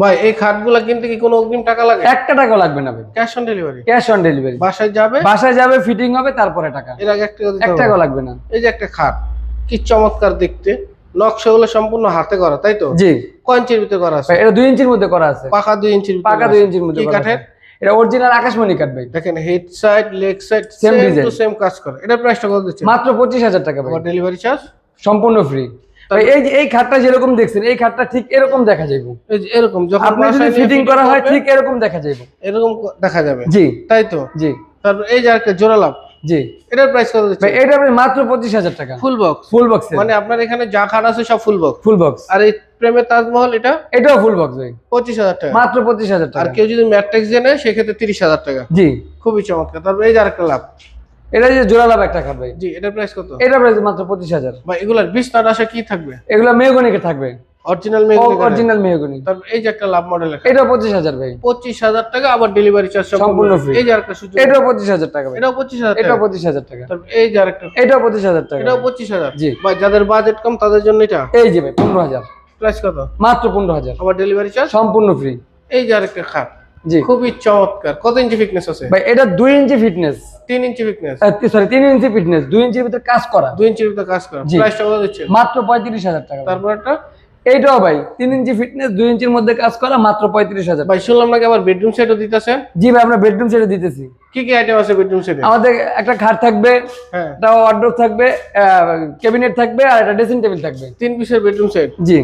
ভাই এই খাটগুলা কিনতে কি কোনো অগ্রিম টাকা লাগে? 1 টাকা লাগবে না ভাই, cash on delivery. Cash on delivery. বাসায় যাবে ফিটিং হবে, তারপরে টাকা। এর আগে 1 টাকা লাগবে না। এই যে একটা খাট, কি চমৎকার দেখতে, নকশাগুলো সম্পূর্ণ হাতে করা, তাই তো? জি। কয় ইঞ্চির ভিতরে করা আছে? এটা 2 ইঞ্চির মধ্যে করা আছে। পাকা 2 ইঞ্চির ভিতরে। পাকা 2 ইঞ্চির মধ্যে কি করা আছে। কাঠের? এটা অরিজিনাল আকাশমণি কাঠ ভাই। দেখেন head side leg side same same design to same কাজ করে। এটা প্রাইসটা কত দিচ্ছেন? মাত্র 25,000 টাকা ভাই। আবার ডেলিভারি চার্জ সম্পূর্ণ ফ্রি। ভাই এই যে এই খাটটা যেরকম দেখছেন, এই খাটটা ঠিক এরকম দেখা যাবে। এই যে এরকম যখন আপনি যদি ফিটিং করা হয় ঠিক এরকম দেখা যাবে। এরকম দেখা যাবে। জি। তাই তো? জি। তারপর এই যে একটা জোড়া লাভ। জি। এটার প্রাইস কত দিচ্ছেন? ভাই এটা ভাই মাত্র 25,000 টাকা। Full box. ফুল বক্স মানে আপনার এখানে যা খাট আছে সব ফুল বক্স। Full box. আর এই প্রেমের তাজমহল এটাও ফুল বক্স ভাই। 25,000 টাকা। মাত্র 25,000 টাকা। আর কেউ যদি ম্যাট্রিক্স দিয়ে নেয় সেক্ষেত্রে 30,000 টাকা। জি। খুবই চমৎকার। তারপর এই যে আরেকটা লাভ। এটা যে জোড়া লাভ একটা খাট ভাই। জি, এটার প্রাইস কত? এটা প্রাইস মাত্র 25,000। ভাই এগুলার বিছনার আশা কি থাকবে? এগুলা মেহগনিকে থাকবে। Original mahogany. Original mahogany. তারপর এই যে একটা লাভ মডেল আছে। এটা 25,000 ভাই। 25,000 টাকা, আবার ডেলিভারি চার্জ সম্পূর্ণ ফ্রি। এই যে আরেকটা সুযোগ। এটাও 25,000 টাকা ভাই। এটাও 25,000 টাকা। এটাও 25,000 টাকা। তারপর এই যে আরেকটা। এটাও 25,000 টাকা। এটাও 25,000। জি। ভাই যাদের বাজেট কম তাদের জন্য এটা। এই যে ভাই 15,000। প্রাইস কত? মাত্র 15,000। আবার ডেলিভারি চার্জ সম্পূর্ণ ফ্রি। এই যে আরেকটা খাট। জি। খুবই চমৎকার। কত ইঞ্চি ফিটনেস আছে? ভাই এটা 2 ইঞ্চি ফিটনেস। 3 ইঞ্চি ফিটনেস। সরি 3 ইঞ্চি ফিটনেস, 2 ইঞ্চির ভিতরে কাজ করা। 2 ইঞ্চির ভিতরে কাজ করা। জি। প্রাইসটা কত দিচ্ছেন? মাত্র 35,000 টাকা। তারপর একটা এইটাও ভাই 3 ইঞ্চি ফিটনেস, 2 ইঞ্চির মধ্যে কাজ করা, মাত্র 35,000। ভাই শুনলাম নাকি আবার বেডরুম সেটও দিতেছেন? জি ভাই, আমরা বেডরুম সেটে দিতেছি। কি কি আইটেম আছে বেডরুম সেটে? আমাদের একটা খাট থাকবে, হ্যাঁ। একটা ওয়ার্ডরোব থাকবে, ক্যাবিনেট থাকবে, আর একটা ড্রেসিং টেবিল থাকবে। 3 পিসের বেডরুম সেট। জি।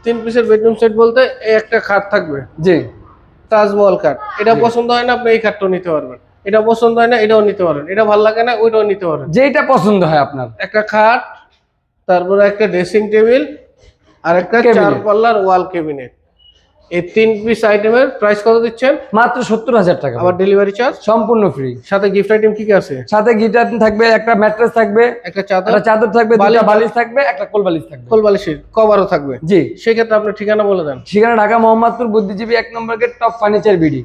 3 পিসের বেডরুম সেট বলতে এই একটা খাট থাকবে। জি। তাজমহল খাট। এটা পছন্দ হয় না আপনি এই খাটটাও নিতে পারবেন। এটা পছন্দ হয় না এটাও নিতে পারেন। এটা ভালো লাগে না ওইটাও নিতে পারেন। যেটা পছন্দ হয় আপনার। একটা খাট, তারপরে একটা ড্রেসিং টেবিল, আর একটা Cabinet। 4 পাল্লার ওয়াল ক্যাবিনেট। এই 3 পিস আইটেমের প্রাইস কত দিচ্ছেন? মাত্র 70,000 টাকা। আবার ডেলিভারি চার্জ সম্পূর্ণ ফ্রি। সাথে গিফট আইটেম কি কি আছে? সাথে গিটার থাকবে, একটা ম্যাট্রেস থাকবে, একটা চাদর, একটা চাদর থাকবে, দুটো বালিশ থাকবে, একটা কোল বালিশ থাকবে। কোল বালিশের কভারও থাকবে। জি। সেক্ষেত্রে আপনার ঠিকানা বলে দেন। ঠিকানা ঢাকা মোহাম্মদপুর বুদ্ধিজীবী 1 নম্বর গেট, টপ ফার্নিচার বিডি।